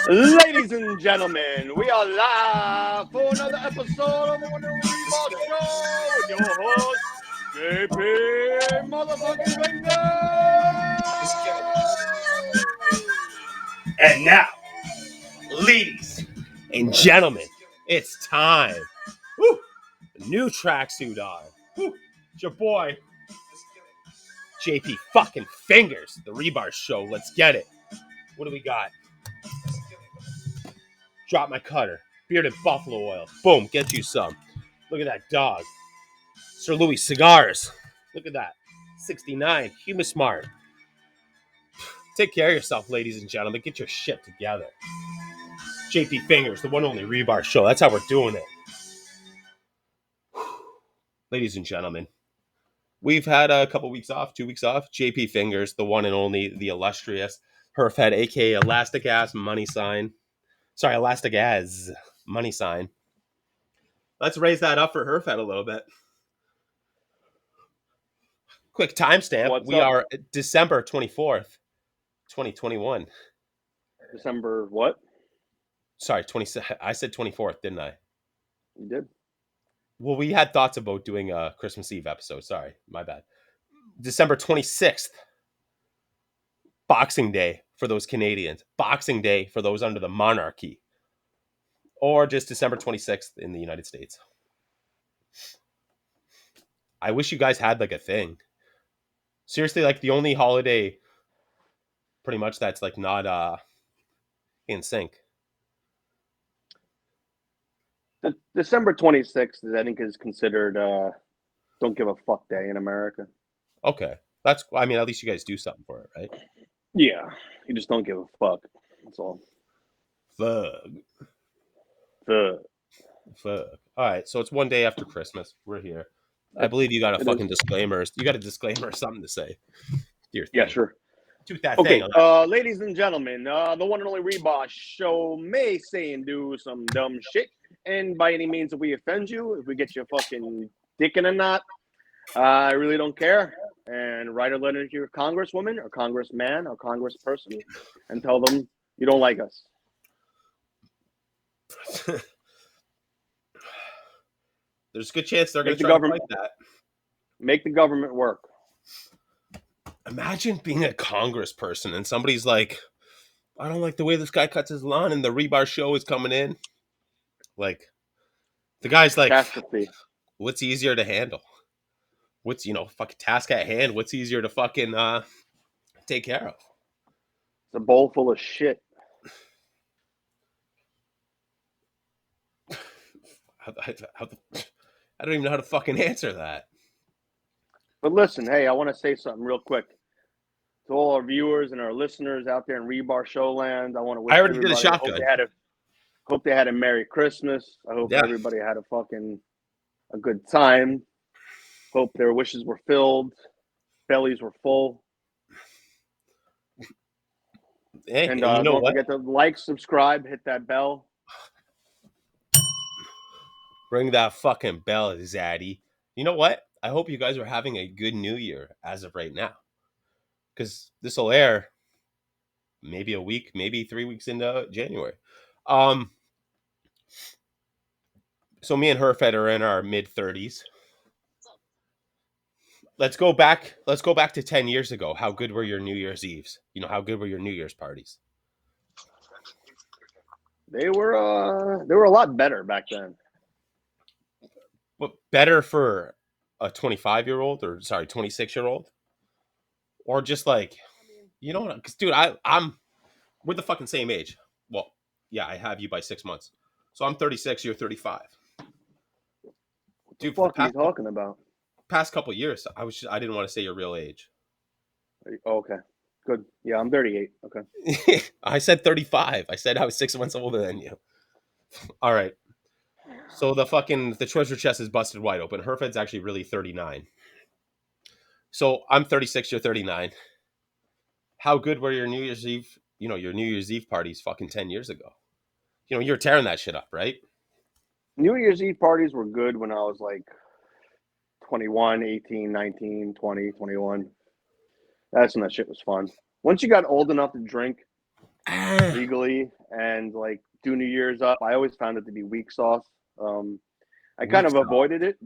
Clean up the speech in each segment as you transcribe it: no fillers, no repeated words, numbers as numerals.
Ladies and gentlemen, we are live for another episode of the One and Only Reebok Show with your host, JP motherfucking Fingers. And now, ladies and gentlemen, it's time. Woo! A new tracksuit on. Woo! It's your boy, JP fucking Fingers, the Rebar Show. Let's get it. What do we got? Drop my cutter. Bearded buffalo oil. Boom, get you some. Look at that dog. Sir Louis cigars. Look at that. 69. Humasmart. Take care of yourself, ladies and gentlemen. Get your shit together. JP Fingers, the one only Rebar Show. That's how we're doing it. Ladies and gentlemen, we've had a couple weeks off, 2 weeks off. JP Fingers, the one and only, the illustrious Herf Head, aka Elastic Ass Money Sign. Sorry, Elastic As Money Sign. Let's raise that up for Herf Head a little bit. Quick timestamp. What's We up? are December 24th, 2021. December what? Sorry, I said 24th, didn't I? You did? Well, we had thoughts about doing a Christmas Eve episode. Sorry, my bad. December 26th. Boxing Day for those Canadians. Boxing Day for those under the monarchy. Or just December 26th in the United States. I wish you guys had like a thing. Seriously, like the only holiday pretty much that's like not in sync. The December 26th, I think, is considered don't give a fuck day in America. Okay. That's, I mean, at least you guys do something for it, right? Yeah, you just don't give a fuck. That's all. Fuck. All right, so it's one day after Christmas. We're here. I believe you got a fucking disclaimer. You got a disclaimer or something to say. Dear Yeah, sure. Toot that Okay, thing. ladies and gentlemen, the one and only Reebok Show may say and do some dumb shit, and by any means, if we offend you, if we get you fucking dick in a knot, I really don't care. And write a letter to your congresswoman or congressman or congressperson and tell them you don't like us. There's a good chance they're going to try to fight that. Make the government work. Imagine being a congressperson and somebody's like, I don't like the way this guy cuts his lawn, and the Rebar Show is coming in. Like, the guy's like, catastrophe. What's easier to handle? What's, fucking task at hand? What's easier to fucking take care of? It's a bowl full of shit. I don't even know how to fucking answer that. But listen, hey, I want to say something real quick to all our viewers and our listeners out there in Rebar Show land. I want to wish already everybody, did a shotgun. Hope they had a Merry Christmas. I hope everybody had a good time. Hope their wishes were filled, bellies were full. Hey, and don't forget to like, subscribe, hit that bell. Ring that fucking bell, Zaddy. You know what? I hope you guys are having a good New Year as of right now. Because this will air maybe a week, maybe 3 weeks into January. So me and Herfed are in our mid-30s. Let's go back to 10 years ago. How good were your New Year's Eves? How good were your New Year's parties? They were a lot better back then. But better for a 25-year-old 26-year-old? Or just like, because dude, we're the fucking same age. Well, yeah, I have you by 6 months. So I'm 36, you're 35. Dude, what the fuck are you talking about? Past couple years, I didn't want to say your real age. Okay. Good. Yeah, I'm 38. Okay. I said 35. I said I was 6 months older than you. All right. So the treasure chest is busted wide open. Herfed's actually really 39. So I'm 36, you're 39. How good were your New Year's Eve, your New Year's Eve parties fucking 10 years ago? You're tearing that shit up, right? New Year's Eve parties were good when I was like 21, 18, 19, 20, 21. That's when that shit was fun. Once you got old enough to drink, legally and like do New Year's up. I always found it to be weak sauce. I kind Weak of sauce. avoided it.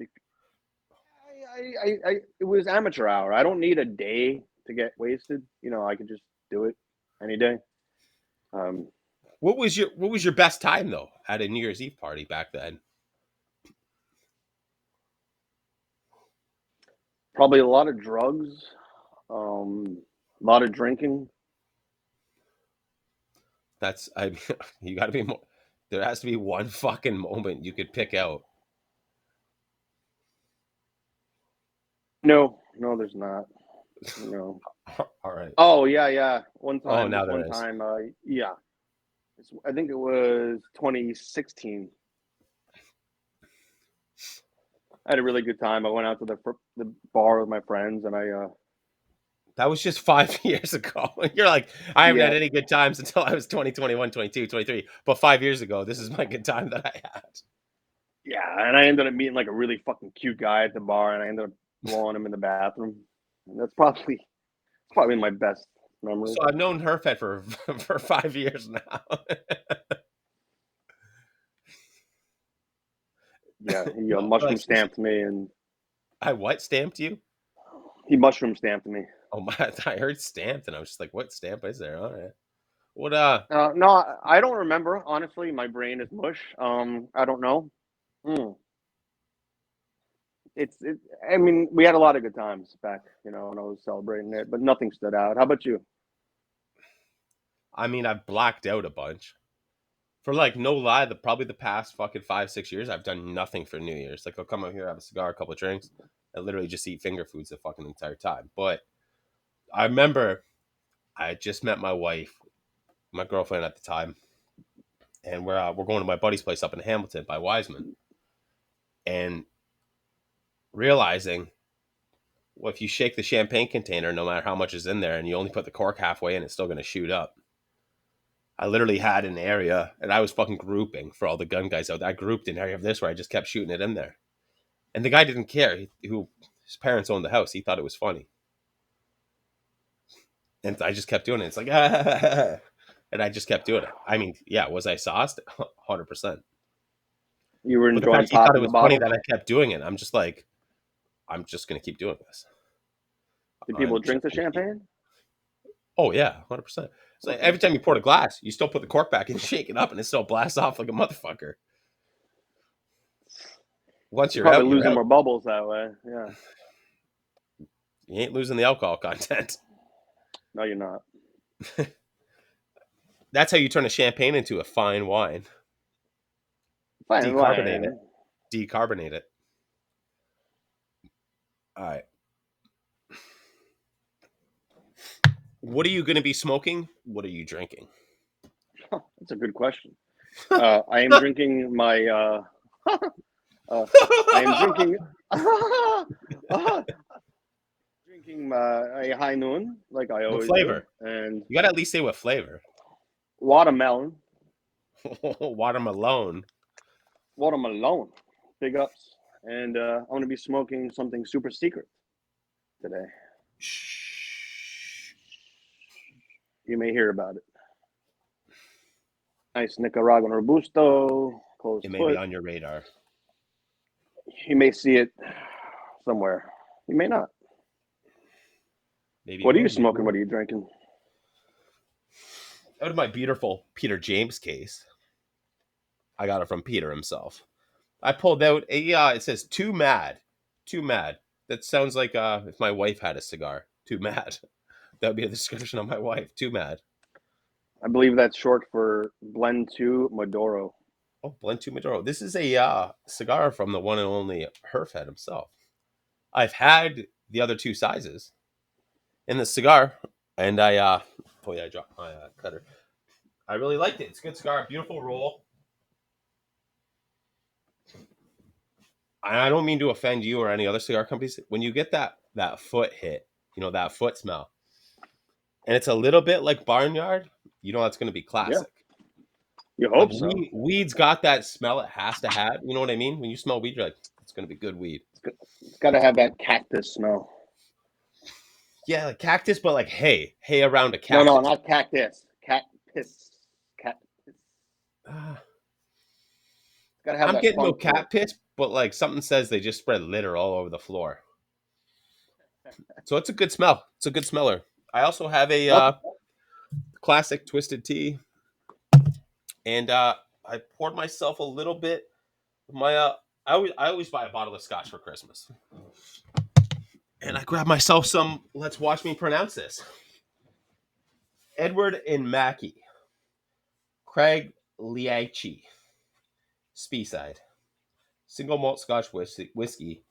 It was amateur hour. I don't need a day to get wasted. You know, I could just do it any day. Um, What was your best time though at a New Year's Eve party back then? Probably a lot of drugs, a lot of drinking. That's I mean, you got to be more. There has to be one fucking moment you could pick out. No, no, there's not. No. All right. Oh yeah. One Oh, time, now this there one is. time, yeah. I think it was 2016. I had a really good time. I went out to the bar with my friends, and That was just 5 years ago. You're like, I haven't yeah, had any good times until I was 20, 21, 22, 23. But 5 years ago, this is my good time that I had. and I ended up meeting like a really fucking cute guy at the bar, and I ended up blowing him in the bathroom. And that's probably my best memory. So I've known Herfed for for 5 years now. Yeah, he No, like mushroom seriously, stamped me, and I what stamped you? he mushroom stamped me. Oh my! I heard stamped, and I was just like, "What stamp is there?" All right. What No, I don't remember. Honestly, my brain is mush. I don't know. Mm. It. I mean, we had a lot of good times back, when I was celebrating it, but nothing stood out. How about you? I mean, I've blacked out a bunch. For like no lie, probably the past fucking 5, 6 years, I've done nothing for New Year's. Like I'll come out here, have a cigar, a couple of drinks, and literally just eat finger foods the fucking entire time. But I remember I had just met my wife, my girlfriend at the time, and we're going to my buddy's place up in Hamilton by Wiseman, and realizing, well, if you shake the champagne container, no matter how much is in there, and you only put the cork halfway in, it's still going to shoot up. I literally had an area, and I was fucking grouping for all the gun guys out there. I grouped an area of this where I just kept shooting it in there. And the guy didn't care. His parents owned the house. He thought it was funny, and I just kept doing it. It's like, and I just kept doing it. I mean, yeah, was I sauced? 100%. You were But the enjoying fact he thought it popping the was funny bottle. that I kept doing it, I'm just like, I'm just gonna keep doing this. Did people I'm drink just the gonna keep. champagne? Oh yeah, 100%. So Okay. every time you pour a glass, you still put the cork back and shake it up, and it still blasts off like a motherfucker. Once You're you're probably out, you're losing out. more bubbles that way. Yeah. You ain't losing the alcohol content. No, you're not. That's how you turn a champagne into a fine wine. Fine Decarbonate it. wine. Decarbonate it. All right. What are you going to be smoking? What are you drinking? That's a good question. I am drinking my. I am drinking. Drinking a high noon like I What always do, flavor? and You got to at least say what flavor. watermelon. Watermelon. Watermelon. Big ups. And I'm going to be smoking something super secret today. Shh. You may hear about it. Nice Nicaraguan Robusto, closed It may be foot. on your radar. You may see it somewhere. You may not. Maybe it What are you will, maybe it smoking? What won't. are you drinking? Out of my beautiful Peter James case, I got it from Peter himself. I pulled out a, it says too mad. Too mad. That sounds like if my wife had a cigar. Too mad. That would be a description of my wife. Too mad. I believe that's short for Blend 2 Maduro. Oh, Blend 2 Maduro. This is a cigar from the one and only Herf himself. I've had the other two sizes in the cigar, and oh yeah, I dropped my cutter. I really liked it. It's a good cigar, beautiful roll. I don't mean to offend you or any other cigar companies. When you get that foot hit, that foot smell, and it's a little bit like Barnyard, that's going to be Yeah, classic. you Like hope so. weed's got that smell it has to have. You know what I mean? When you smell weed, you're like, it's going to be good weed. It's got to have that cactus smell. Yeah, like cactus, but like hay around a No, cactus. not cactus. Cactus. piss. Cat piss. Uh, Gotta have I'm that getting no funk to it. cat piss, but like something says they just spread litter all over the floor. So it's a good smell. It's a good smeller. I also have a Nothing. classic twisted tea, and I poured myself a little bit. My I always buy a bottle of scotch for Christmas, and I grabbed myself some. Let's watch me pronounce this. Edward and Mackie, Craig Liachi, Speyside, single malt Scotch whiskey,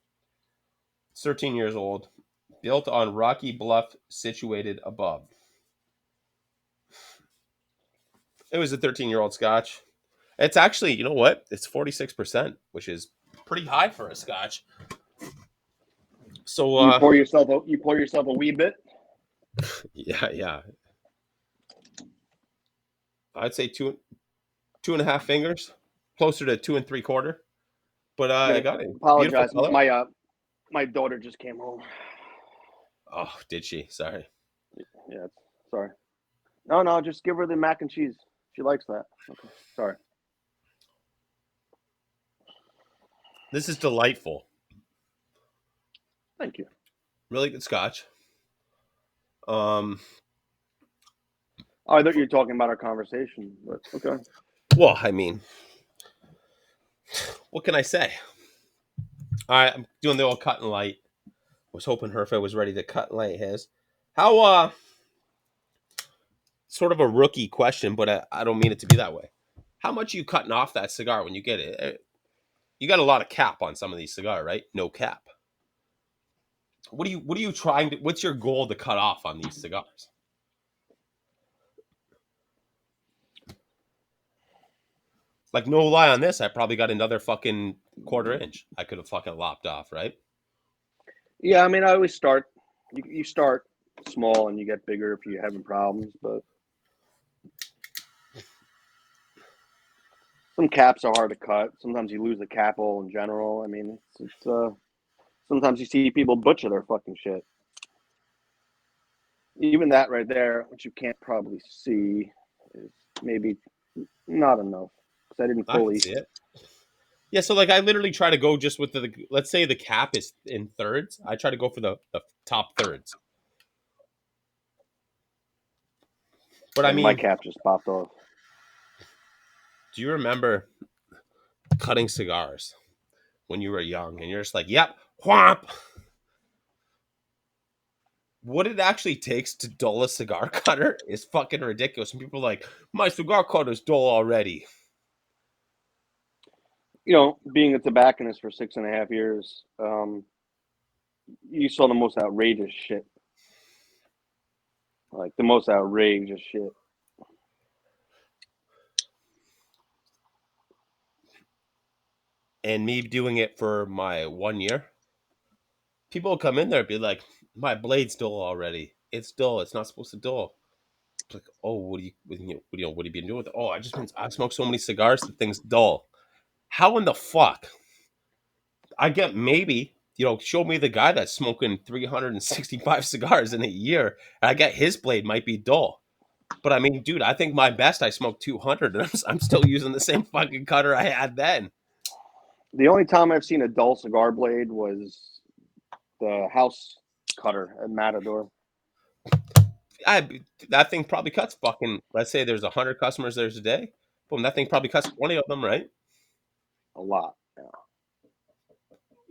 13 years old, built on rocky bluff situated above. It was a 13-year-old Scotch. It's actually, you know what? It's 46%, which is pretty high for a Scotch. So, You pour yourself a wee bit. yeah, I'd say two and a half fingers, closer to two and three quarter. But I'm I gonna got a beautiful apologize. color. My daughter just came home. Oh, did she? Sorry. Yeah, sorry. No, just give her the mac and cheese. She likes that. Okay, sorry. This is delightful. Thank you. Really good Scotch. Um, Oh, I thought you were talking about our conversation, but okay. well, I mean, what can I say? All right, I'm doing the old cut and light. Was hoping Herfa was ready to cut and light his. How sort of a rookie question, but I don't mean it to be that way. How much are you cutting off that cigar when you get it? You got a lot of cap on some of these cigar, right? No cap. What are you trying to? What's your goal to cut off on these cigars? Like no lie on this, I probably got another fucking quarter inch. I could have fucking lopped off, right? Yeah, I mean, I always start. You start small and you get bigger if you're having problems, but some caps are hard to cut. Sometimes you lose the cap hole in general. I mean, it's sometimes you see people butcher their fucking shit. Even that right there, which you can't probably see, is maybe not enough because I didn't I can fully. see it. Yeah, so like I literally try to go just with the let's say the cap is in thirds. I try to go for the top thirds. But I And my mean, cap just popped off. do you remember cutting cigars when you were young and you're just like, yep, whomp. What it actually takes to dull a cigar cutter is fucking ridiculous. And people are like, my cigar cutter's dull already. You know, being a tobacconist for 6.5 years, you saw the most outrageous shit. Like the most outrageous shit. And me doing it for my 1 year, people will come in there and be like, my blade's dull already. It's dull. It's not supposed to dull. It's like, oh, what have you been doing with it? Oh, I smoked so many cigars, the thing's dull. How in the fuck? I get maybe, show me the guy that's smoking 365 cigars in a year. And I get his blade might be dull. But I mean, dude, I think my best I smoked 200 and I'm still using the same fucking cutter I had then. The only time I've seen a dull cigar blade was the house cutter at Matador. That thing probably cuts fucking, let's say there's 100 customers there's a day. Boom, that thing probably cuts 20 of them, right? A lot. Yeah.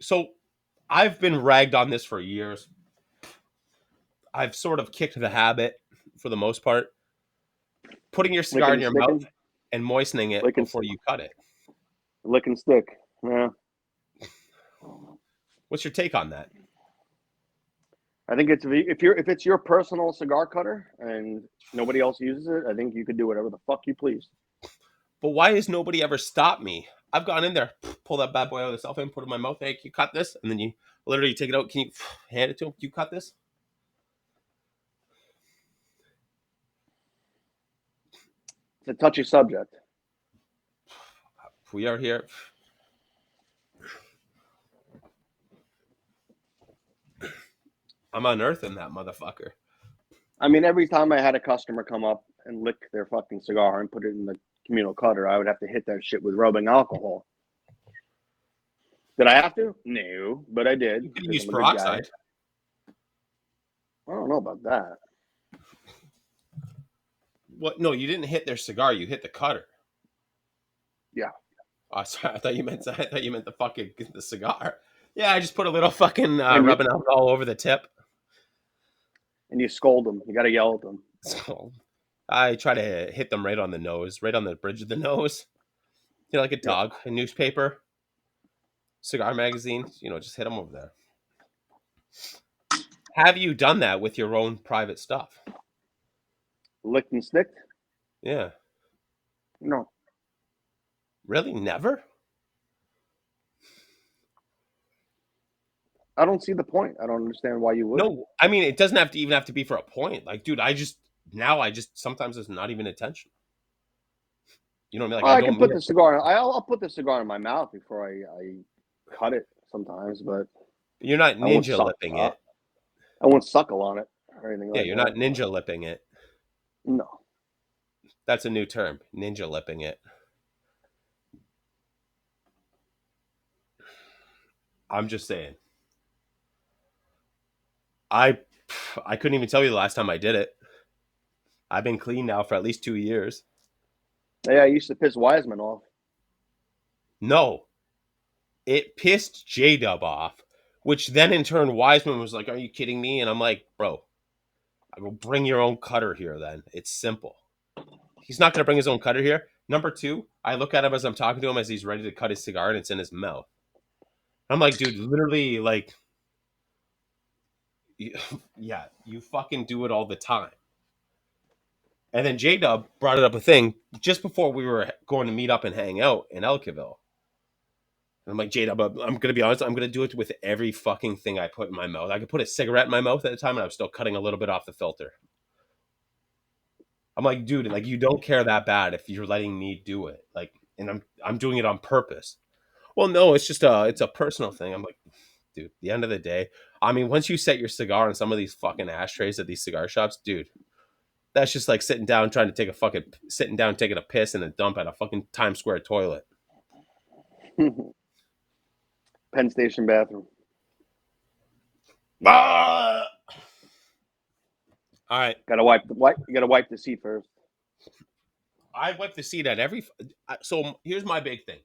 So I've been ragged on this for years. I've sort of kicked the habit for the most part. Putting your cigar Licking in and your mouth sticking, and moistening it licking, before you cut it. lick and stick. Yeah. What's your take on that? I think if it's your personal cigar cutter and nobody else uses it, I think you could do whatever the fuck you please. But why has nobody ever stopped me? I've gone in there, pull that bad boy out of the cellophane, put it in my mouth. Hey, can you cut this? And then you literally take it out. Can you hand it to him? Can you cut this? It's a touchy subject. We are here. I'm unearthing that motherfucker. I mean, every time I had a customer come up and lick their fucking cigar and put it in the communal cutter. I would have to hit that shit with rubbing alcohol. Did I have to? No, but I did. You could because use I'm a good guy. peroxide. I don't know about that. What? No, you didn't hit their cigar. You hit the cutter. Yeah. Oh, sorry. I thought you meant the fucking the cigar. Yeah, I just put a little fucking And rubbing alcohol over the tip. you scold them. You got to yell at them. So I try to hit them right on the nose, right on the bridge of the nose. You know, like a dog, a newspaper, cigar magazine. You know, just hit them over there. Have you done that with your own private stuff? Licked and sticked? Yeah. No. Really? Never? I don't see the point. I don't understand why you would. No, I mean it doesn't have to be for a point. Like, dude, I just sometimes it's not even intentional. You know what I mean? Like, Well, I I can don't put mean the it. cigar. I'll put the cigar in my mouth before I cut it sometimes, but You're not I won't ninja suck. lipping it. I won't suckle on it or anything Yeah, like you're that. not ninja lipping it. No. That's a new term, ninja lipping it. I'm just saying. I I couldn't even tell you the last time I did it. I've been clean now for at least 2 years. Yeah, I used to piss Wiseman off. No, it pissed J Dub off, which then in turn Wiseman was like, "Are you kidding me?" And I'm like, "Bro, I go bring your own cutter here. Then it's simple." He's not going to bring his own cutter here. Number two, I look at him as I'm talking to him as he's ready to cut his cigar and it's in his mouth. I'm like, dude, literally, like, yeah, you fucking do it all the time. And then J Dub brought it up a thing just before we were going to meet up and hang out in Elkville. And I'm like, J Dub, I'm going to be honest, I'm going to do it with every fucking thing I put in my mouth. I could put a cigarette in my mouth at the time and I was still cutting a little bit off the filter. I'm like, dude, like, you don't care that bad if you're letting me do it. Like, and I'm doing it on purpose. Well, no, it's a personal thing. I'm like, dude, at the end of the day, I mean, once you set your cigar on some of these fucking ashtrays at these cigar shops, dude, that's just like sitting down taking a piss in a dump at a fucking Times Square toilet. Penn Station bathroom. Ah! All right, Got to wipe You got to wipe the seat first. I wipe the seat at every. So here's my big thing.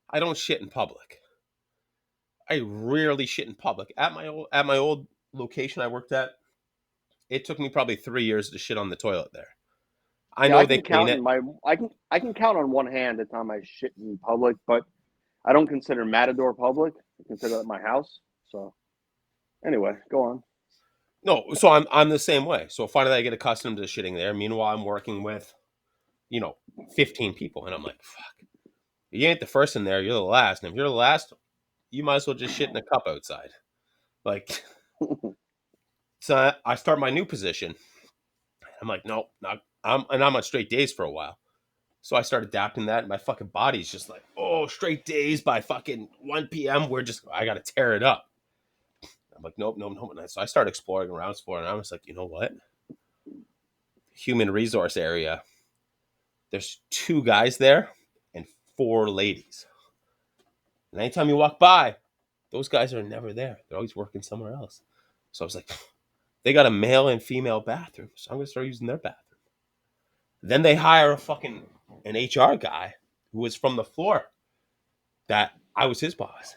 I don't shit in public. I rarely shit in public. At my old location I worked at, it took me probably 3 years to shit on the toilet there. I Yeah, know they clean it. I can count on one hand the time I shit in public, but I don't consider Matador public. I consider that my house. So anyway, go on. No, so I'm the same way. So finally I get accustomed to shitting there. Meanwhile, I'm working with, 15 people, and I'm like, fuck. You ain't the first in there. You're the last, and if you're the last, you might as well just shit in a cup outside. Like, so I start my new position. I'm like, no, not. I'm on straight days for a while. So I start adapting that, and my fucking body's just like, oh, straight days by fucking 1 p.m. I gotta tear it up. I'm like, nope, nope, nope. So I start exploring around, and I was like, you know what? Human resource area. There's 2 guys there and 4 ladies. And anytime you walk by, those guys are never there. They're always working somewhere else. So I was like, they got a male and female bathroom, so I'm gonna start using their bathroom. Then they hire an HR guy who was from the floor that I was his boss.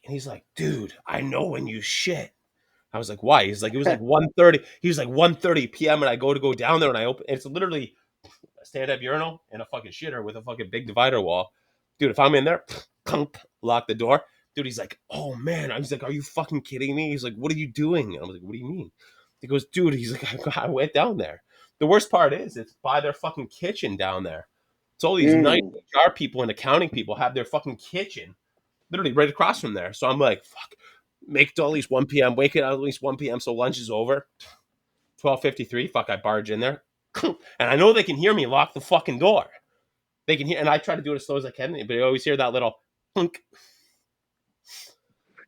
And he's like, dude, I know when you shit. I was like, why? He's like, it was like 1:30. He was like 1:30 p.m. and I go down there and I open. It's literally a stand-up urinal and a fucking shitter with a fucking big divider wall. Dude, if I'm in there, lock the door. Dude, he's like, oh man. I was like, are you fucking kidding me? He's like, what are you doing? And I was like, what do you mean? He goes, dude, he's like, I went down there. The worst part is it's by their fucking kitchen down there. It's all these nice HR people and accounting people have their fucking kitchen literally right across from there. So I'm like, fuck, make it at least 1 p.m., wake it at least 1 p.m. so lunch is over. 12:53, fuck, I barge in there. And I know they can hear me lock the fucking door. They can hear, and I try to do it as slow as I can, but I always hear that little clunk.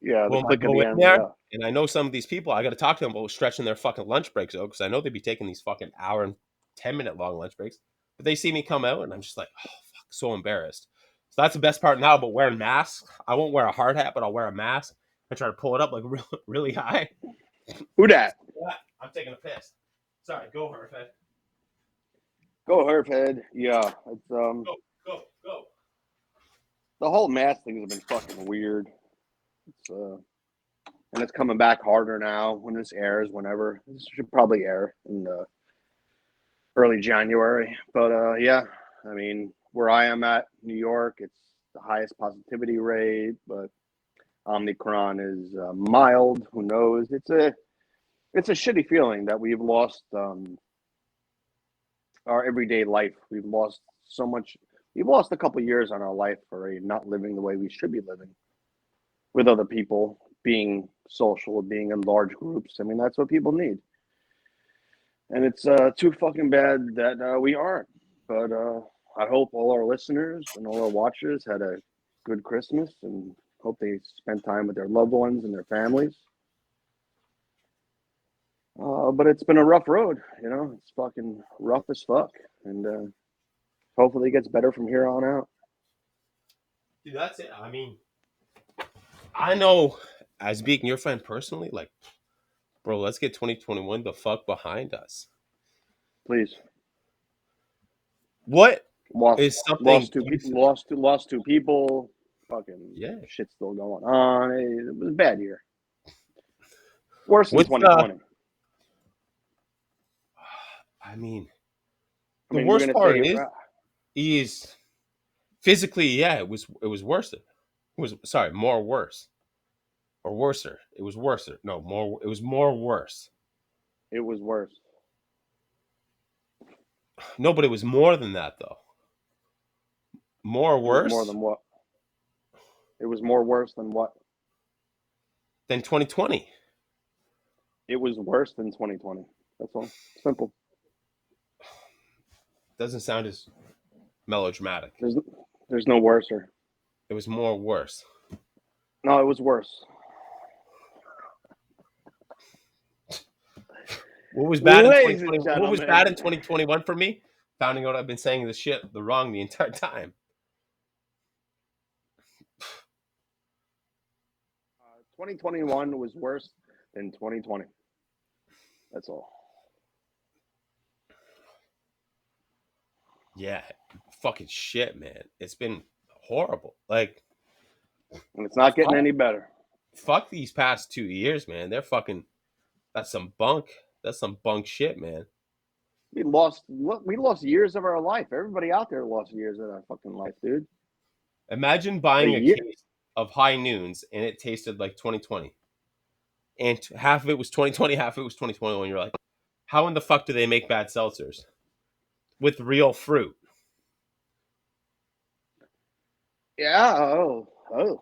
Yeah, the Well, I click at go the in end. there, Yeah. and I know some of these people. I got to talk to them about stretching their fucking lunch breaks though, because I know they'd be taking these fucking hour and 10-minute long lunch breaks. But they see me come out, and I'm just like, oh fuck, so embarrassed. So that's the best part now about wearing masks. I won't wear a hard hat, but I'll wear a mask. I try to pull it up like really high. Who dat? Yeah, I'm taking a piss. Sorry, go Herf. Go Herf head. Yeah, it's Go. the whole mask thing has been fucking weird. It's and it's coming back harder now when this airs. Whenever this should probably air in early January. But yeah, I mean, where I am at, New York, it's the highest positivity rate, but Omicron is mild. Who knows? It's a shitty feeling that we've lost our everyday life. We've lost so much. We've lost a couple years on our life for not living the way we should be living with other people, being social, being in large groups. I mean, that's what people need. And it's too fucking bad that we aren't. But I hope all our listeners and all our watchers had a good Christmas and hope they spent time with their loved ones and their families. But it's been a rough road, you know. It's fucking rough as fuck, and hopefully it gets better from here on out. Dude, that's it. I mean, I know as being your friend personally, like, bro, let's get 2021 the fuck behind us. Please, What lost is something lost two you? people, lost two people. Fucking Yeah. shit's still going on. It was a bad year, worse than What's 2020. I mean, I the mean, we're worst gonna part say is physically, yeah, it was worse. It was sorry, more worse or worser. It was worser. No, more. It was more worse. it was worse. No, but it was more than that though. More It was more worse than what? It was more worse than what? than 2020. It was worse than 2020. That's all. Simple. Doesn't sound as melodramatic. There's there's no worser. It was more worse. No, it was worse. What was bad in Ladies 2020? and What was bad gentlemen, in 2021 for me? Finding out I've been saying this shit the wrong the entire time. 2021 was worse than 2020. That's all. Yeah, fucking shit, man. It's been horrible. Like, And it's not getting fuck, any better. fuck these past 2 years, man. They're fucking. That's some bunk. That's some bunk shit, man. We lost years of our life. Everybody out there lost years of their fucking life, dude. Imagine A buying a year. case of High Noons and it tasted like 2020, and half of it was 2020, half of it was 2021. You're like, how in the fuck do they make bad seltzers with real fruit? Yeah. Oh.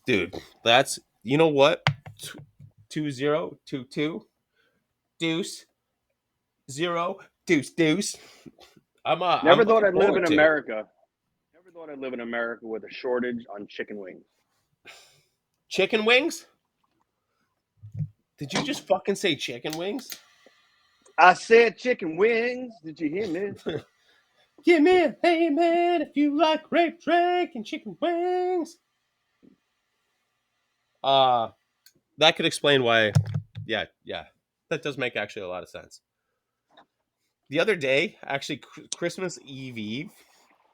Dude, that's you know what? 2022 deuce 0 deuce. I'm Never thought looking I'd live forward in to it. America. Never thought I'd live in America with a shortage on chicken wings. Chicken wings? Did you just fucking say chicken wings? I said chicken wings. Did you hear me? Give me a hey man if you like grape drink and chicken wings. Uh that could explain why. Yeah, that does make actually a lot of sense. The other day, actually, Christmas Eve,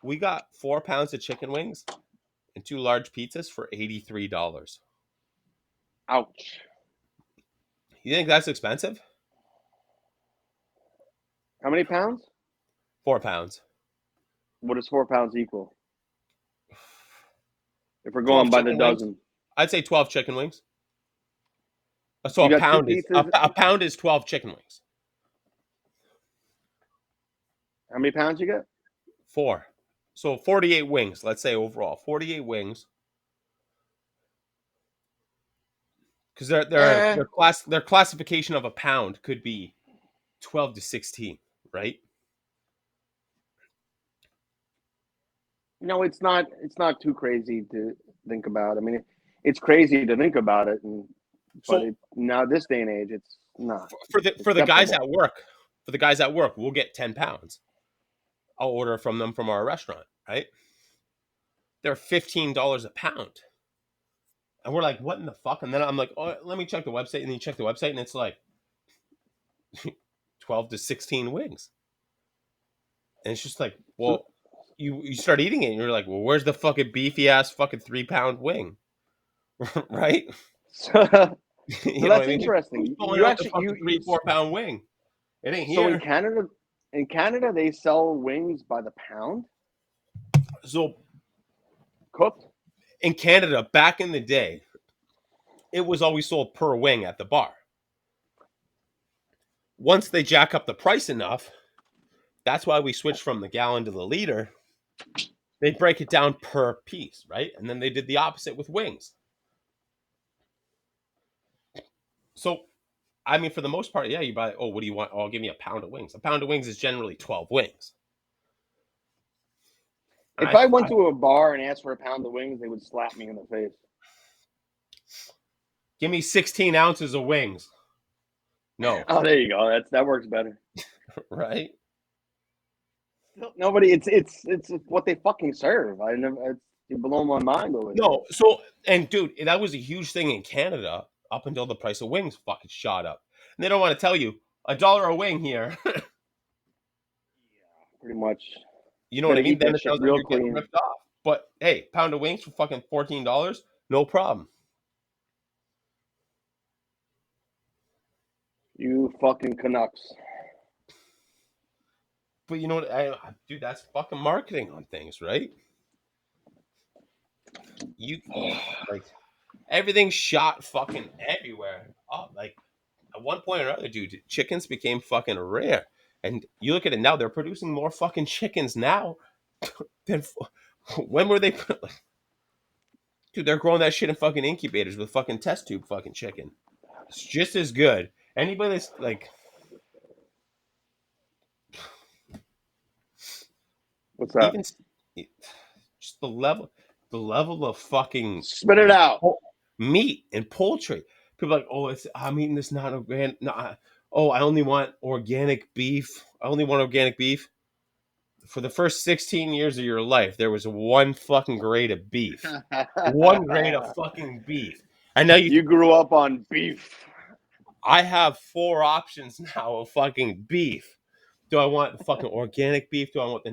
we got 4 pounds of chicken wings and two large pizzas for $83. Ouch. You think that's expensive? How many pounds? 4 pounds. What does 4 pounds equal? If we're 12 going by the chicken wings. dozen, I'd say 12 chicken wings. So you a got two pound is pizzas. a pound is 12 chicken wings. How many pounds you got? 4. So 48 wings, let's say overall. 48 wings. Because Eh, their classification of a pound could be 12 to 16, right? It's not too crazy to think about. I mean, it's crazy to think about it, but So now this day and age, it's not for the guys acceptable. at work, we'll get 10 pounds. I'll order from them from our restaurant, right? They're $15 a pound. And we're like, what in the fuck? And then I'm like, oh, let me check the website. And then you check the website and it's like 12 to 16 wings. And it's just like, So, well, you start eating it and you're like, well, where's the fucking beefy ass fucking 3 pound wing? Right? so, You so know what that's I mean? Who's interesting. pulling out the fucking 3-4 pound wing? It ain't So here. In Canada, they sell wings by the pound, So cooked. in Canada, back in the day, it was always sold per wing at the bar. Once they jack up the price enough, that's why we switched from the gallon to the liter. They break it down per piece, right? And then they did the opposite with wings. So, I mean, for the most part, yeah, you buy, oh, what do you want? Oh, give me a pound of wings. A pound of wings is generally 12 wings. And If I went to a bar and asked for a pound of wings, they would slap me in the face. Give me 16 ounces of wings. No, Oh, there you go. That works better. right? Nobody. It's what they fucking serve. I never. You blow my mind over there. No, so, and dude, that was a huge thing in Canada up until the price of wings fucking shot up. And they don't want to tell you $1 a wing here. Pretty much. You know what Got I to mean? eat Then that it shit sounds like real you're getting clean. ripped off. But hey, pound of wings for fucking $14, no problem. You fucking Canucks. But you know what, dude, that's fucking marketing on things, right? You like everything shot fucking everywhere. Oh, like at one point or another, dude, chickens became fucking rare. And you look at it now, they're producing more fucking chickens now than when were they? Dude, they're growing that shit in fucking incubators with fucking test tube fucking chicken. It's just as good. Anybody that's like, What's that? even just the level of fucking Spit it out. meat and poultry. People are like, oh, I'm eating this not organic. No, oh, I only want organic beef. I only want organic beef. For the first 16 years of your life, there was one fucking grade of beef. One grade of fucking beef. And now You grew up on beef. I have 4 options now of fucking beef. Do I want the fucking organic beef? Do I want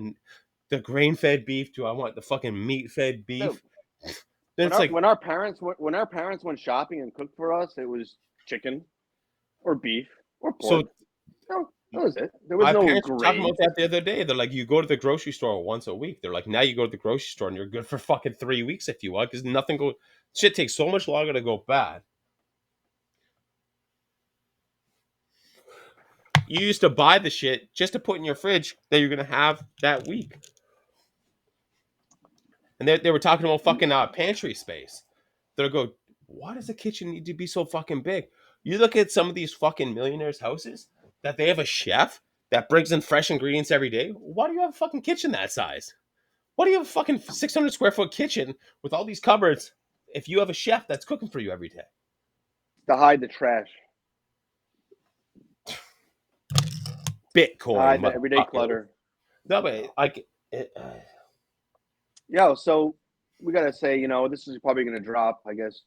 the grain fed beef? Do I want the fucking meat fed Dude, beef? Then it's like, when our parents went shopping and cooked for us, it was chicken or beef or pork. so No, that was it. There was my no parents were talking about grades. that the other day. They're like, you go to the grocery store once a week. They're like, now you go to the grocery store and you're good for fucking 3 weeks if you want, because nothing go. Shit takes so much longer to go bad. You used to buy the shit just to put in your fridge that you're gonna have that week. And they were talking about fucking pantry space. They'll go, why does the kitchen need to be so fucking big? You look at some of these fucking millionaires' houses that they have a chef that brings in fresh ingredients every day. Why do you have a fucking kitchen that size? Why do you have a fucking 600 square foot kitchen with all these cupboards if you have a chef that's cooking for you every day? To hide the trash, to Bitcoin, hide the everyday motherfucker. clutter. No, but like, Yeah, so we gotta say, this is probably gonna drop, I guess,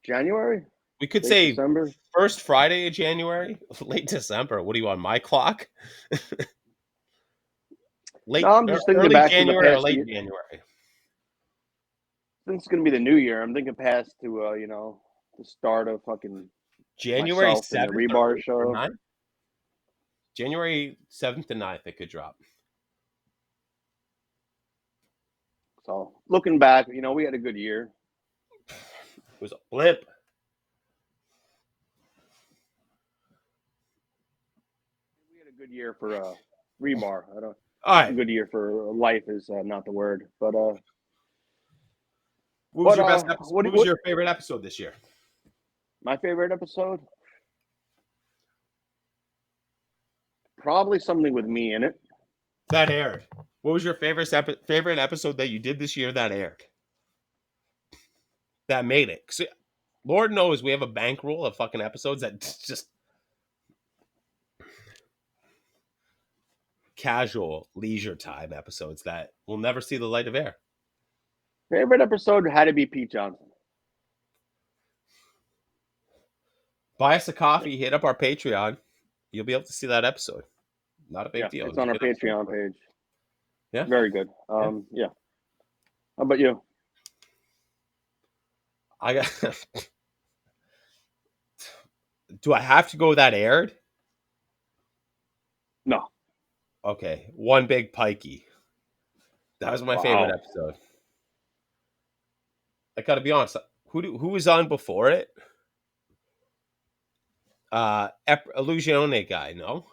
January, we could late say December. first Friday of January, late December. What do you want, my clock? No, Late, I'm just thinking early back to the January or past late year. January? Since it's gonna be the new year, I'm thinking past to the start of fucking January myself and the 7th or rebar 8th or show. 9th? January 7th to 9th, it could drop. So looking back, we had a good year. It was a blip. We had a good year for rebar. I don't. All right. Good year for life is not the word, but What was your best episode? what What was your favorite episode this year? my favorite episode? Probably something with me in it. That aired. What was your favorite episode that you did this year that aired? That made it? 'Cause Lord knows we have a bankroll of fucking episodes that just casual leisure time episodes that will never see the light of air. Favorite episode had to be Pete Johnson. Buy us a coffee, hit up our Patreon. You'll be able to see that episode. Not a big Yeah, deal. it's on our Good episode. Patreon page. Yeah. Very good. Yeah. How about you? I got. Do I have to go that aired? No. Okay, One Big Pikey. That was my favorite Wow. episode. I gotta be honest. Who was on before it? Illusione guy, no?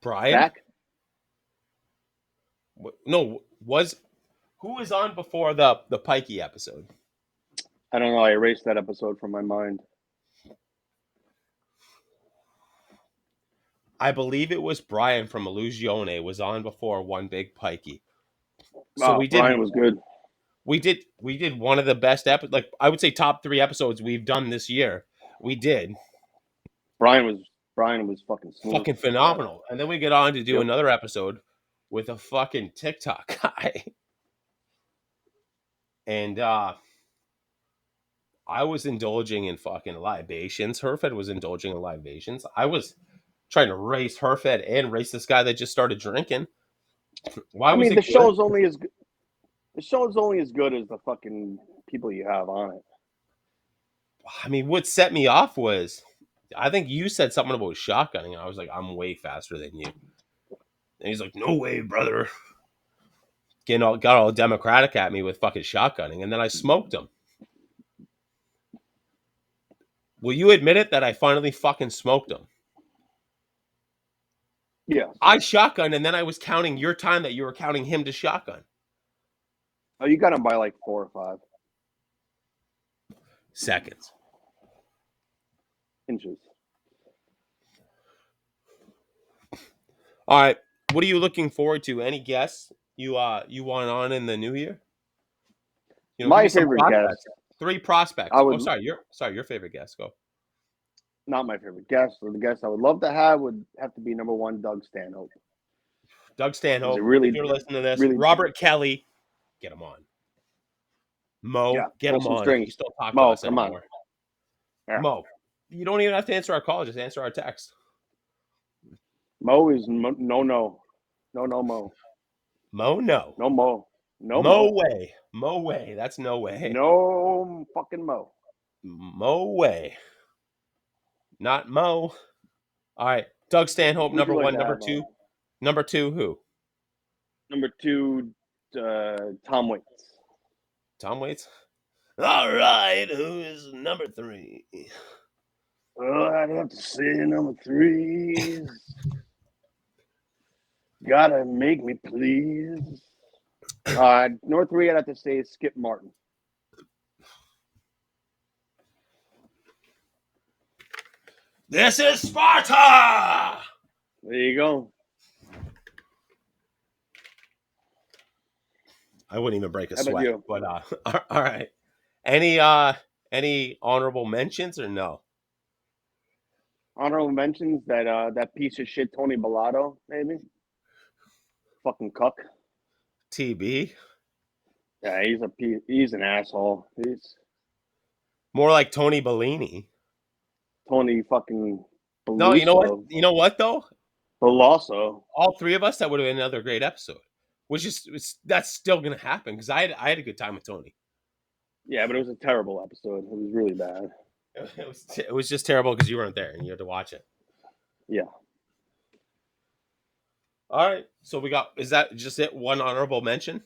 Brian? Zach? No, who was on before the Pikey episode? I don't know. I erased that episode from my mind. I believe it was Brian from Illusione was on before One Big Pikey. So Wow, Brian was good. We did one of the best like I would say top 3 episodes we've done this year. We did. Brian was fucking smooth. Fucking phenomenal. And then we get on to do Yep. another episode with a fucking TikTok guy. And I was indulging in fucking libations. Herfed was indulging in libations. I was trying to race Herfed and race this guy that just started drinking. The show's only as good. The show's only as good as the fucking people you have on it. I mean, what set me off was, I think you said something about shotgunning. And I was like, I'm way faster than you. And he's like, no way, brother. Got all democratic at me with fucking shotgunning. And then I smoked him. Will you admit it that I finally fucking smoked him? Yeah. I shotgunned, and then I was counting your time that you were counting him to shotgun. Oh, you got him by like 4 or 5 seconds. Inches. All right. What are you looking forward to? Any guests you want on in the new year? My favorite guest. 3 prospects. Your favorite guest. Go. Not my favorite guest. The guest I would love to have would have to be number 1, Doug Stanhope. Doug Stanhope. Really, if you're listening to this, really, Robert Kelly, get him on. Mo, yeah, get him on. Strings. You still talk Mo, to us come anymore. On. Yeah. Mo, you don't even have to answer our call. Just answer our text. Mo is no Mo. No Mo. Mo, no. No Mo. No Mo way. Mo way. That's no way. No fucking Mo. Mo way. Not Mo. All right. Doug Stanhope, number 1. Number 2. Number 2, who? Number 2, Tom Waits. Tom Waits? All right. Who is number 3? Oh, I'd have to say number 3. Gotta make me please. Number 3, I'd have to say Skip Martin. This is Sparta! There you go. I wouldn't even break a How about sweat. you? But all right. Any honorable mentions or no? Honorable mentions that piece of shit Tony Bellotto, maybe. Fucking cuck. TB. Yeah, he's an asshole. He's more like Tony Bellini. Tony fucking Beluso. No, you know what? You know what though? Beluso. All 3 of us, that would have been another great episode. That's still gonna happen because I had a good time with Tony. Yeah, but it was a terrible episode. It was really bad. It was just terrible because you weren't there and you had to watch it. Yeah. All right. So is that just it? 1 honorable mention?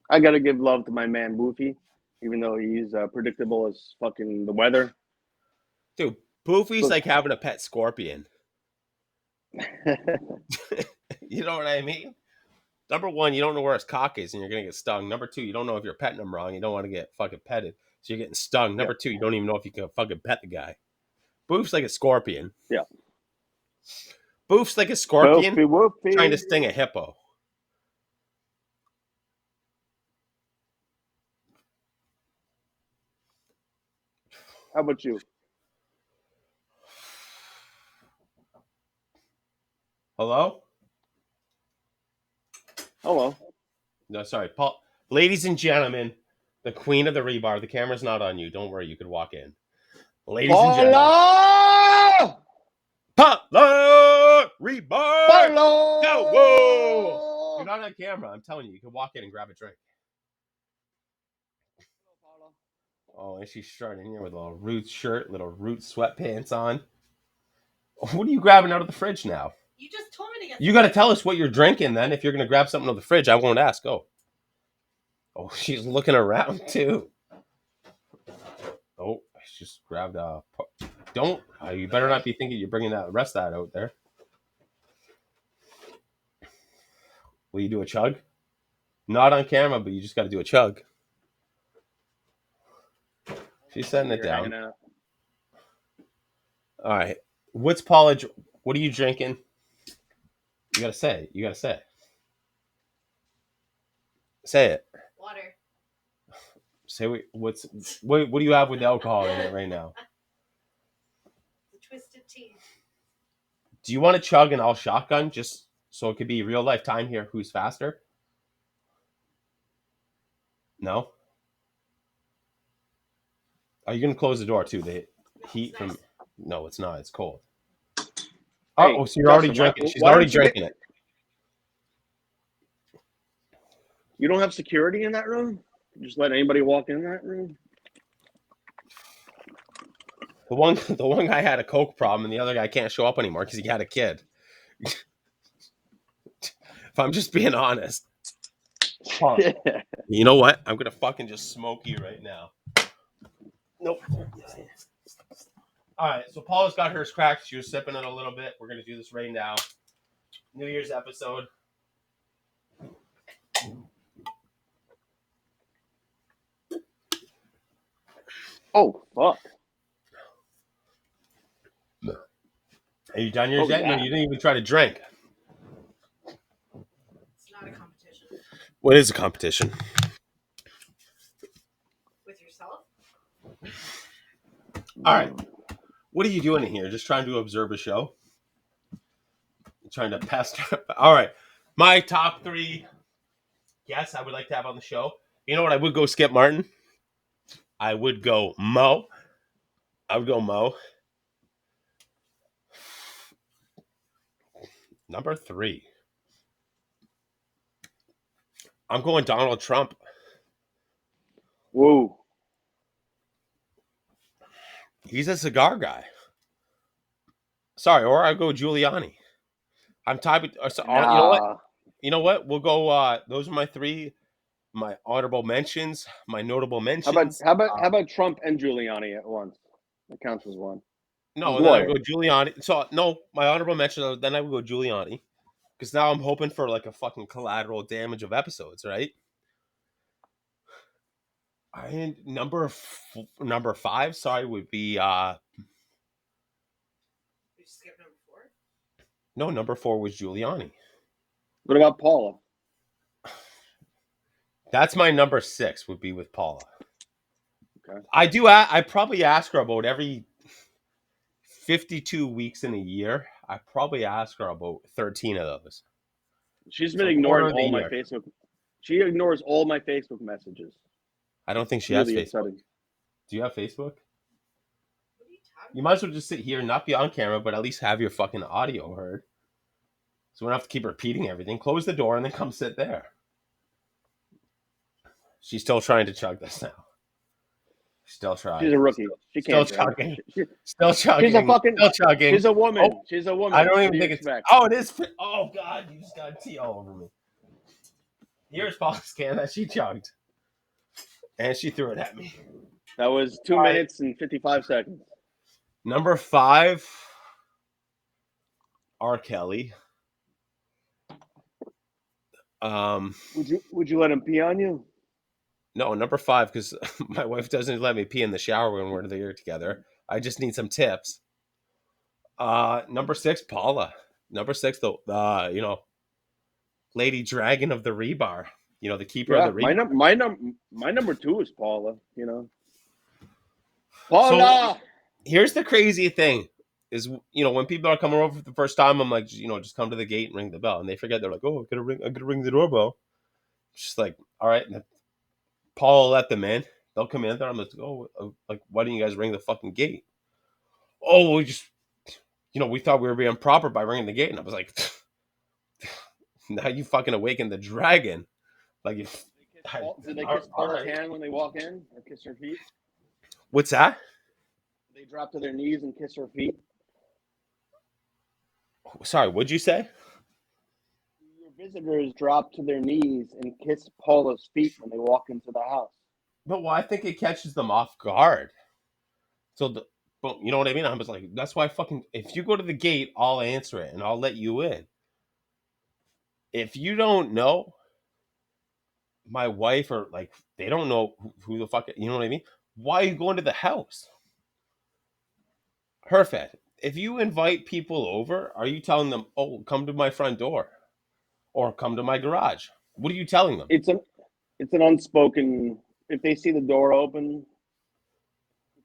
I gotta give love to my man Boofy, even though he's predictable as fucking the weather. Dude, Boofy's like having a pet scorpion. You know what I mean? Number 1, you don't know where his cock is and you're going to get stung. Number 2, you don't know if you're petting him wrong. You don't want to get fucking petted. So you're getting stung. Number 2, you don't even know if you can fucking pet the guy. Boof's like a scorpion. Yeah. Boof's like a scorpion Whoopie, whoopie. trying to sting a hippo. How about you? Hello? Hello. No, sorry. Paul. Ladies and gentlemen, the queen of the rebar. The camera's not on you. Don't worry. You could walk in. Ladies and gentlemen. Paula! Paula! Rebar! Paula! No, whoa! You're not on camera. I'm telling you. You can walk in and grab a drink. Oh, and she's starting here with a little Roots shirt, little Roots sweatpants on. What are you grabbing out of the fridge now? You just told me to get. You got to tell us what you're drinking then. If you're going to grab something out of the fridge, I won't ask. Oh, she's looking around too. Oh, she just grabbed a. Don't. You better not be thinking you're bringing that rest of that out there. Will you do a chug? Not on camera, but you just got to do a chug. She's setting it down. All right. What's Paula? What are you drinking? You gotta say it. You gotta say it. Say it. Water. Say what do you have with the alcohol in it right now? The twisted tea. Do you want to chug and I'll shotgun just so it could be real life time here? Who's faster? No. Are you gonna close the door too? The heat from. No, it's not. It's cold. Hey, so you're already drinking. She's already drinking it. You don't have security in that room? Just let anybody walk in that room? The one guy had a coke problem, and the other guy can't show up anymore because he had a kid. If I'm just being honest. Huh. You know what? I'm gonna fucking just smoke you right now. Nope. All right, so Paula's got hers cracked. She was sipping it a little bit. We're gonna do this right now. New Year's episode. Oh, fuck. Are you done yours yet? Yeah. No, you didn't even try to drink. It's not a competition. What is a competition? With yourself? All right. What are you doing in here? Just trying to observe a show? Trying to pester? All right. My top 3 guests I would like to have on the show. You know what? I would go Skip Martin. I would go Mo. I would go Mo. Number 3. I'm going Donald Trump. Whoa. He's a cigar guy. Sorry, or I go Giuliani. I'm tied with. Nah. You know what? You know what? We'll go. Those are my 3. My honorable mentions. My notable mentions. How about Trump and Giuliani at once? That counts as one. No, then I would go Giuliani. So no, my honorable mention. Then I would go Giuliani, because now I'm hoping for like a fucking collateral damage of episodes, right? And number 5, sorry, would be. Did you skip number 4? No, number 4 was Giuliani. What about Paula? That's my number 6. Would be with Paula. Okay. I probably ask her about every 52 weeks in a year. I probably ask her about 13 of those. She's been ignoring all my Facebook. She ignores all my Facebook messages. I don't think she has Facebook. Upsetting. Do you have Facebook? You might as well just sit here and not be on camera, but at least have your fucking audio heard. So we don't have to keep repeating everything. Close the door and then come sit there. She's still trying to chug this now. Still trying. She's a rookie. She can't. Still chugging. Still chugging. She's a fucking. Still chugging. She's a woman. Oh, she's a woman. I don't even think it's. Oh, it is. Oh God! You just got tea all over me. Here's Paula's can that she chugged, and she threw it at me. That was 2 minutes and 55 seconds. Number 5, R. Kelly. Would you let him pee on you? No, number 5, because my wife doesn't let me pee in the shower when we're there together. I just need some tips. Number 6, Paula. Number 6, the Lady Dragon of the Rebar. The keeper of Yeah, the rebar. my number 2 is Paula. So Paula. here's the crazy thing: is when people are coming over for the first time, I'm like, just come to the gate and ring the bell, and they forget. They're like, oh, I gotta ring the doorbell. It's just like, all right, and Paul will let them in. They'll come in there. I'm like, oh, like, why didn't you guys ring the fucking gate? Oh, we just, we thought we were being proper by ringing the gate, and I was like, now you fucking awakened the dragon. Like, if Did they all kiss Paula's right. hand when they walk in, or kiss her feet? What's that? They drop to their knees and kiss her feet. Sorry, what'd you say? Your visitors drop to their knees and kiss Paula's feet when they walk into the house. But I think it catches them off guard. So but you know what I mean? I was like, that's why if you go to the gate, I'll answer it and I'll let you in. If you don't know my wife, or like they don't know who the fuck, you know what I mean? Why are you going to the house? Herfed, if you invite people over, are you telling them, oh, come to my front door or come to my garage? What are you telling them? It's an unspoken. If they see the door open,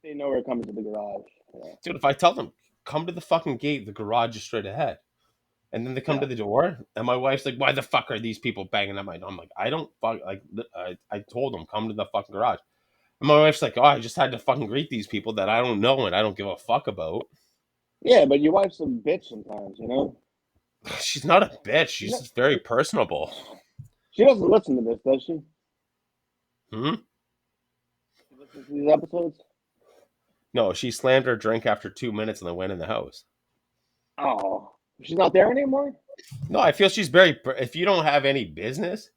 they know we're coming to the garage. Yeah. Dude, if I tell them, come to the fucking gate, the garage is straight ahead. And then they come Yeah. to the door, and my wife's like, "Why the fuck are these people banging at my door?" I'm like, "I don't fuck like." I told them, "Come to the fucking garage." And my wife's like, "Oh, I just had to fucking greet these people that I don't know and I don't give a fuck about." Yeah, but your wife's a bitch sometimes, She's not a bitch. She's just very personable. She doesn't listen to this, does she? Hmm? She listens to these episodes? No, she slammed her drink after 2 minutes and then went in the house. Oh, she's not there anymore? No, I feel she's very. If you don't have any business,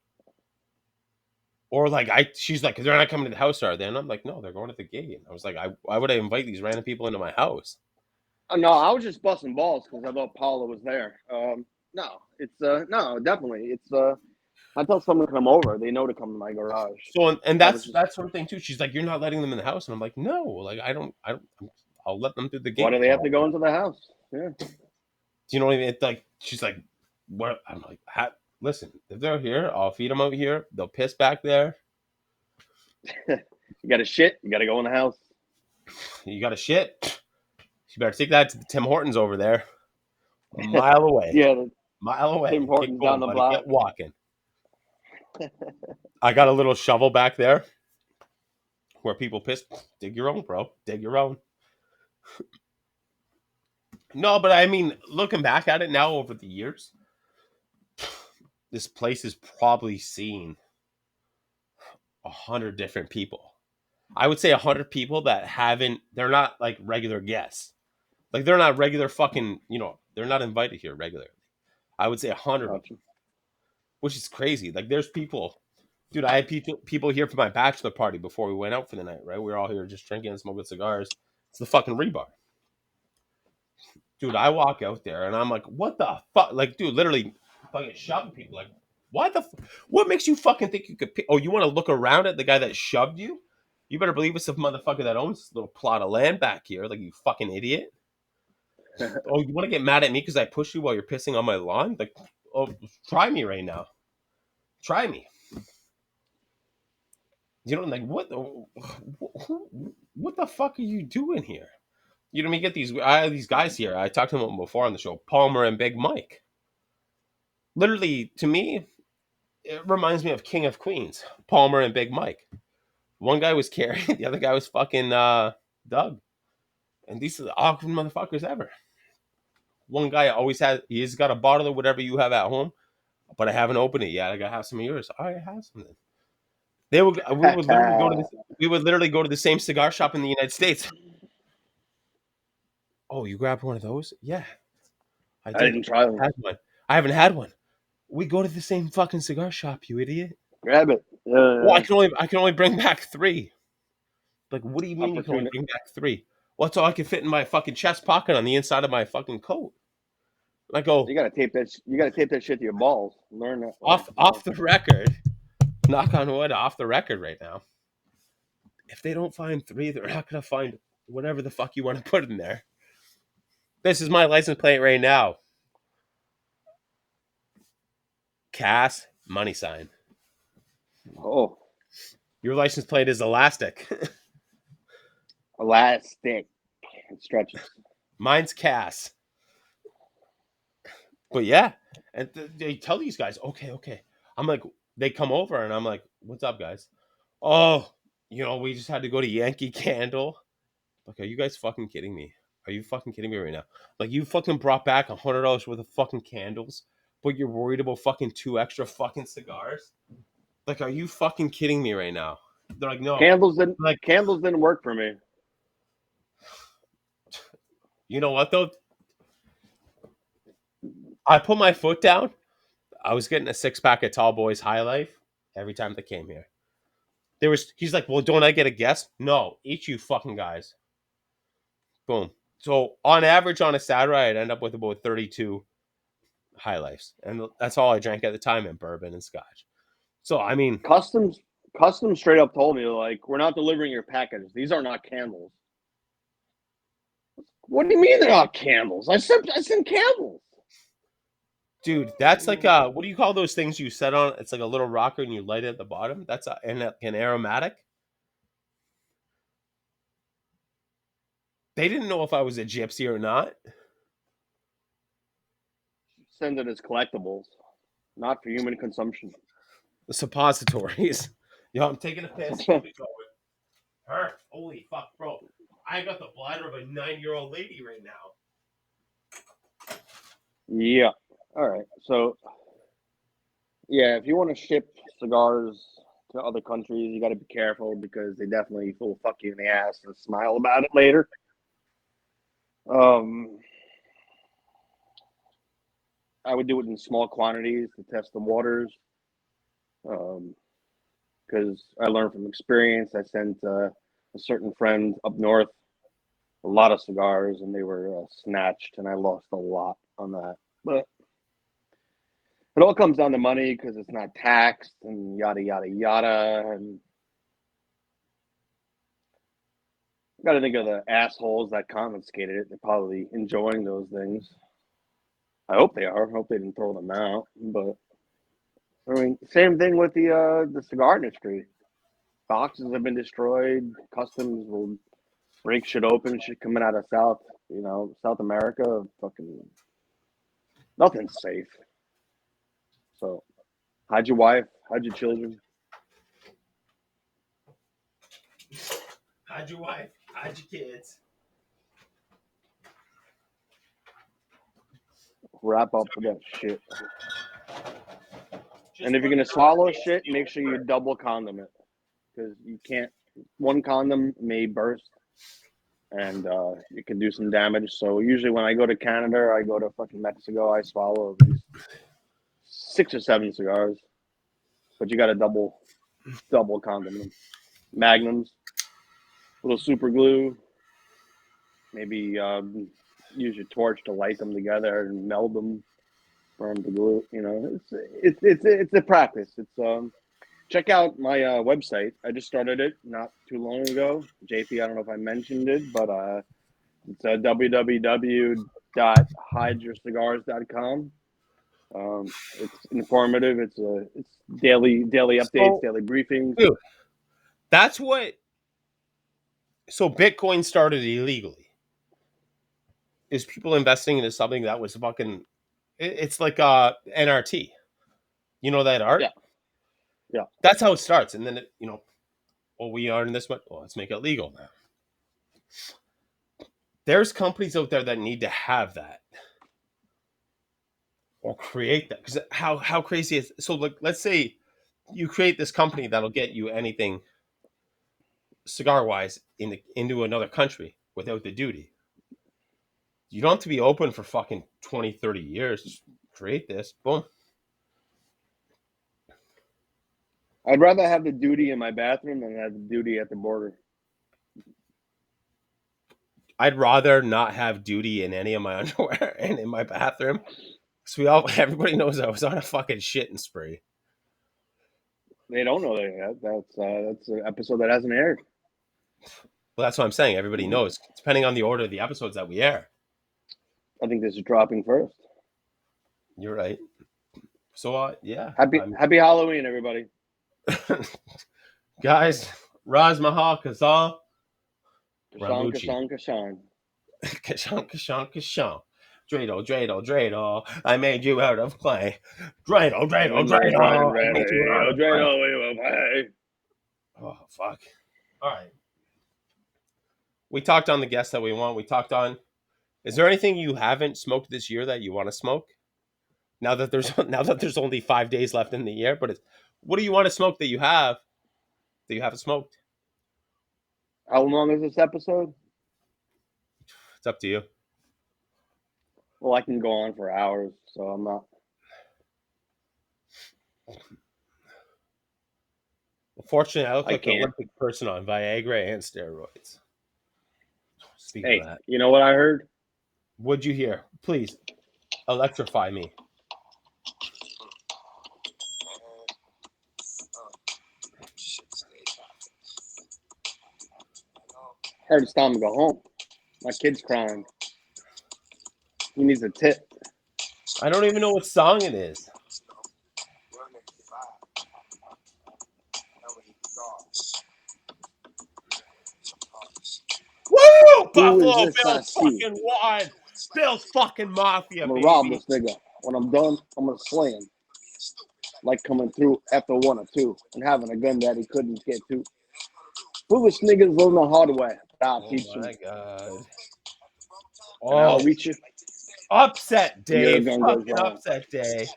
or like she's like, they're not coming to the house, are they? And I'm like, no, they're going to the gate. And I was like, why would I invite these random people into my house? Oh, no, I was just busting balls because I thought Paula was there. No, definitely. I tell someone to come over, they know to come to my garage. So and I was that's just, that sort of thing too. She's like, you're not letting them in the house, and I'm like, no, like I don't. I'll let them through the why gate. do they have to go into the house? Yeah. Do you know what I mean? It's like she's like, what? I'm like, listen, if they're here, I'll feed them out here. They'll piss back there. You got to shit, you got to go in the house. You got to shit. You better take that to the Tim Hortons over there, a mile away. Yeah, the Mile away. Tim Hortons Get going, down the buddy. block. Get walking. I got a little shovel back there where people piss. Dig your own, bro. Dig your own. No, but I mean, looking back at it now over the years, this place has probably seen 100 different people. I would say 100 people that they're not like regular guests. Like they're not regular fucking, they're not invited here regularly. I would say 100 of them, Gotcha. which is crazy. Like there's people, dude, I had people here for my bachelor party before we went out for the night, right? We were all here just drinking and smoking cigars. It's the fucking rebar. Dude, I walk out there and I'm like, what the fuck? Like, dude, literally fucking shoving people. Like, what makes you fucking think you could oh, you want to look around at the guy that shoved you? You better believe it's the motherfucker that owns this little plot of land back here, like you fucking idiot. Oh, you want to get mad at me because I pushed you while you're pissing on my lawn? Like, oh, try me right now. Try me. Like what the fuck are you doing here? You know, me get I have these guys here. I talked to them before on the show, Palmer and Big Mike. Literally, to me, it reminds me of King of Queens, Palmer and Big Mike. One guy was Carrie, the other guy was fucking Doug. And these are the awkward motherfuckers ever. One guy he's got a bottle of whatever you have at home, but I haven't opened it yet. I gotta have some of yours. All right, I have some. We would literally go to the same cigar shop in the United States. Oh, you grabbed one of those? Yeah, I I did. didn't try them. I haven't had one. We go to the same fucking cigar shop, you idiot. Grab it. Well, I can only bring back 3. Like, what do you mean you can only bring back 3? Well, that's all I can fit in my fucking chest pocket on the inside of my fucking coat. I go, You gotta tape that. You gotta tape that shit to your balls. Learn that. off the record. knock on wood, off the record right now. If they don't find 3, they're not gonna find whatever the fuck you want to put in there. This is my license plate right now. Cass, money sign. Oh, Your license plate is elastic. elastic. It stretches. Mine's Cass. But yeah, and they tell these guys, okay. I'm like, they come over and I'm like, what's up, guys? Oh, we just had to go to Yankee Candle. Like, are you guys fucking kidding me? Are you fucking kidding me right now? Like, you fucking brought back $100 worth of fucking candles, but you're worried about fucking 2 extra fucking cigars? Like, are you fucking kidding me right now? They're like, no. Candles didn't. Like, Candles didn't work for me. you know what though? I put my foot down. I was getting a 6-pack of Tall Boys High Life every time they came here. He's like, well, don't I get a guess? No, each you fucking guys. Boom. So on average, on a Saturday, I'd end up with about 32 High Lifes, and that's all I drank at the time in bourbon and scotch. So I mean, Customs straight up told me, like, we're not delivering your packages. These are not candles. What do you mean they're not candles? I sent candles. dude, that's like what do you call those things you set on? It's like a little rocker and you light it at the bottom. That's an aromatic. They didn't know if I was a gypsy or not. Send it as collectibles, not for human consumption. The suppositories. Yo, I'm taking a piss. Holy fuck, bro. I got the bladder of a 9-year-old lady right now. Yeah. All right. So, yeah, if you want to ship cigars to other countries, you got to be careful because they definitely will fuck you in the ass and smile about it later. I would do it in small quantities to test the waters. Because I learned from experience. I sent a certain friend up north a lot of cigars, and they were snatched, and I lost a lot on that. But it all comes down to money because it's not taxed and yada yada yada. And you got to think of the assholes that confiscated it. They're probably enjoying those things. I hope they are. I hope they didn't throw them out. But I mean, same thing with the cigar industry. Boxes have been destroyed. Customs will break shit open. Shit coming out of South America. Fucking nothing's safe. So, hide your wife, hide your children. Hide your wife, hide your kids. Wrap up with that shit. And if you're gonna swallow shit, make sure you double condom it, because you can't. One condom may burst, and it can do some damage. So usually when I go to Canada, I go to fucking Mexico, I swallow at least 6 or 7 cigars. But you got to double condom them. Magnums, little super glue. Maybe use your torch to light them together and meld them. Burn the glue. It's a practice. It's check out my website. I just started it not too long ago. JP, I don't know if I mentioned it, but it's www.hideyourcigars.com. It's informative. It's daily updates, daily briefings. Dude, that's what. So Bitcoin started illegally. Is people investing into something that was fucking? It's like NRT. You know that art? Yeah. That's how it starts, and then we are in this one. Well, let's make it legal now. There's companies out there that need to have that or create that, because how crazy is so? Like, let's say you create this company that'll get you anything cigar wise into another country without the duty. You don't have to be open for fucking 20, 30 years. Just create this. Boom. I'd rather have the duty in my bathroom than have the duty at the border. I'd rather not have duty in any of my underwear and in my bathroom. So everybody knows I was on a fucking shitting spree. They don't know that yet. That's an episode that hasn't aired. Well, that's what I'm saying. Everybody knows, depending on the order of the episodes that we air. I think this is dropping first. You're right. So, yeah. Happy Halloween, everybody. Guys, Raz Mahal Kazal. Kashan, Ramuchi. Kashan, Kashan. Kashan, Kashan, Kashan. Dreidel, Dreidel, Dreidel. I made you out of clay. Dreidel, Dreidel, Dreidel. I made you out of clay. Oh, fuck. All right. We talked on the guests that we want. We talked on. Is there anything you haven't smoked this year that you want to smoke? Now that there's only 5 days left in the year, but what do you want to smoke that you haven't smoked? How long is this episode? It's up to you. Well, I can go on for hours, so I'm not. Fortunately, I look I like an can't. Olympic person on Viagra and steroids. Speaking Hey, of that, you know what I heard? what'd you hear? Please electrify me. Heard it's time to go home. My kid's crying. He needs a tip. I don't even know what song it is. Woo! Buffalo this Bill I see? fucking won. Bill's fucking mafia, I'm gonna baby. rob this nigga. When I'm done, I'm gonna slay him. Like coming through after 1 or 2 and having a gun that he couldn't get to. Foolish niggas learn the hard way. I'll teach Oh you. my god. And I'll Oh, reach you. upset when your day. gun goes Fucking wrong. upset day.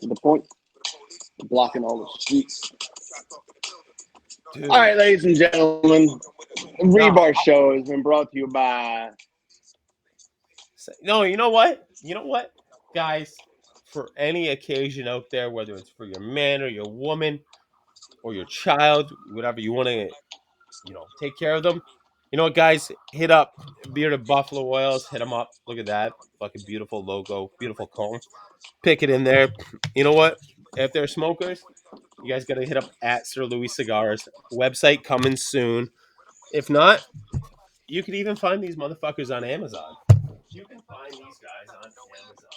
To the point, blocking all the streets. Dude. All right, ladies and gentlemen, the Rebar Show has been brought to you by. No, you know what? You know what, guys? For any occasion out there, whether it's for your man or your woman or your child, whatever you want to, take care of them. You know what, guys? Hit up Bearded Buffalo Oils. Hit them up. Look at that fucking beautiful logo, beautiful cone. Pick it in there. You know what? If they're smokers, you guys got to hit up at Sir Louis Cigars. Website coming soon. If not, you can even find these motherfuckers on Amazon. You can find these guys on Amazon.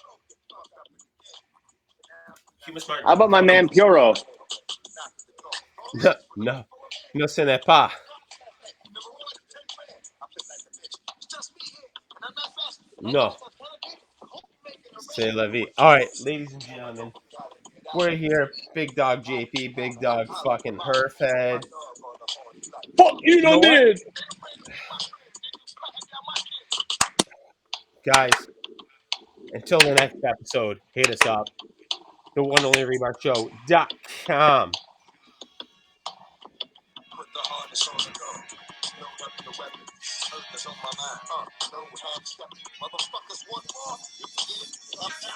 How about my man Puro? No, ce n'est pas. No, c'est la vie. All right, ladies and gentlemen, we're here. Big Dog JP, Big Dog fucking Herf. Fuck you, know did. Guys, until the next episode, hit us up. The one only RemarkShow.com. Put the hardest on the go. No weapon to weapon. Earth is on my mind. No half step. Motherfuckers want more. You can get it. I'm tired of